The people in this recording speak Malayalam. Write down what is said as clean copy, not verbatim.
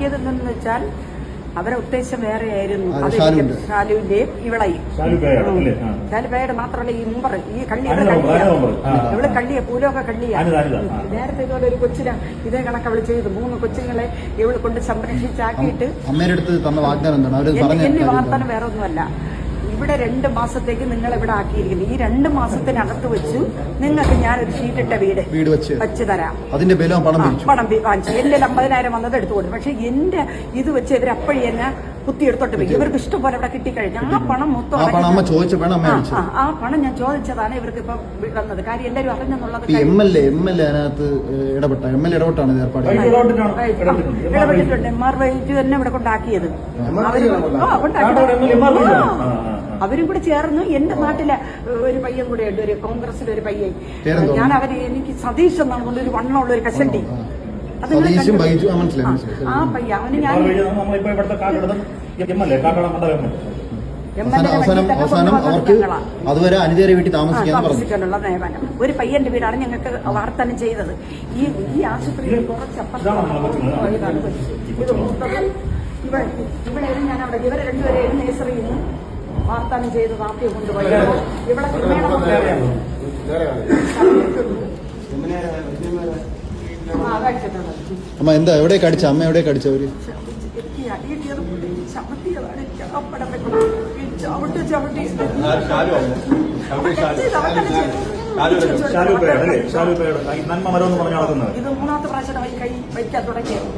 ആക്കിയതെന്ന് വെച്ചാൽ അവരെ ഉദ്ദേശം വേറെ ആയിരുന്നു. ഷാലുവിന്റെയും ഇവളെയും ഷാലുബയുടെ മാത്രമല്ല ഈ മുമ്പർ ഈ കള്ളിയുടെ ഇവള് കള്ളിയെ പൂലമൊക്കെ കള്ളിയാണ്. നേരത്തെ ഇതുപോലെ ഒരു കൊച്ചിനെ ഇതേ കണക്ക് അവള് ചെയ്തു. 3 കൊച്ചുങ്ങളെ ഇവള് കൊണ്ട് സംരക്ഷിച്ചാക്കിയിട്ട് എന്നെ വാർത്താനം വേറെ ഒന്നുമല്ല. ഇവിടെ 2 മാസത്തേക്ക് നിങ്ങൾ ഇവിടെ ആക്കിയിരിക്കുന്നു. ഈ 2 മാസത്തിനകത്ത് വെച്ചു നിങ്ങൾക്ക് ഞാനൊരു ഷീറ്റിട്ട വീട് വെച്ച് തരാം. അതിന്റെ പണം വാങ്ങിച്ചു. എന്റെ 50,000 വന്നത് എടുത്തു കൊടുത്തു. പക്ഷെ എന്റെ ഇത് വെച്ച് ഇവരപ്പോഴേ എന്നെ കുത്തിയെടുത്തോട്ട് പോയി. ഇവർക്ക് ഇഷ്ടംപോലെ അവിടെ കിട്ടിക്കഴിഞ്ഞു. ആ പണം മൊത്തം ആ പണം ഞാൻ ചോദിച്ചതാണ് ഇവർക്ക് ഇപ്പൊ വന്നത്. കാര്യം എല്ലാവരും അറിഞ്ഞെന്നുള്ളത് ഇടപെട്ടിട്ടുണ്ട്. എംആർ വൈജു തന്നെ ഇവിടെ കൊണ്ടാക്കിയത്. അവരും കൂടെ ചേർന്ന് എന്റെ നാട്ടിലെ ഒരു പയ്യൻ കൂടെ ഉണ്ട്, ഒരു കോൺഗ്രസിലെ ഒരു പയ്യൻ. ഞാൻ എനിക്ക് സതീഷ് എന്നാണ് കൊണ്ട് ഒരു വണ്ണമുള്ള ഒരു കഷണ്ടി. ആ പയ്യ അവന് ഞാൻ അതുവരെ അനുചേരി വീട്ടിൽ താമസിക്കാനുള്ള നിയമനം. ഒരു പയ്യന്റെ വീടാണ് ഞങ്ങൾക്ക് വാർത്തനം ചെയ്തത്. ഈ ആശുപത്രിയിൽ കുറച്ചപ്പുറത്താണ്. ഇവിടെ ഞാൻ അവിടെ ഇവരെ 2 പേരെയും നേഴ്സറിയിൽ നിന്ന് വാർത്താനം ചെയ്ത് വാർത്തയെ കൊണ്ടുപോയി. ഇവിടെ അമ്മ എന്താ എവിടെ കടിച്ച അമ്മ എവിടെ കടിച്ചവര് ഇത് 3ാമത്തെ പ്രാവശ്യം കൈ വയ്ക്കാൻ തുടങ്ങിയത്.